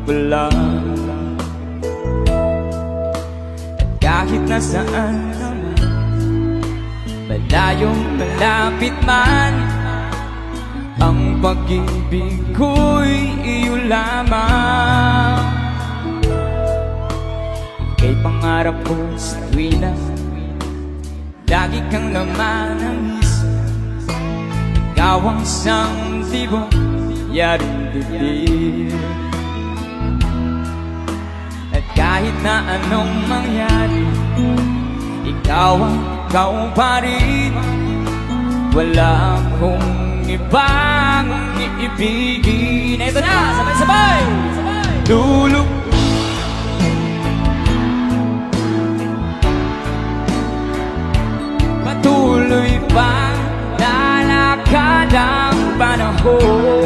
wala. At kahit nasaan naman, malayong malapit man, ang pag-ibig ko'y iyo lamang. Ika'y pangarap ko sa tuwina, lagi kang laman ng isip. Ikaw ang isang tibong yaring dibdib. At kahit na anong mangyari, ikaw pa rin. Wala akong ibang iibigin. Ito na, sabay-sabay! Lulog patuloy pa lalakad ang panahon.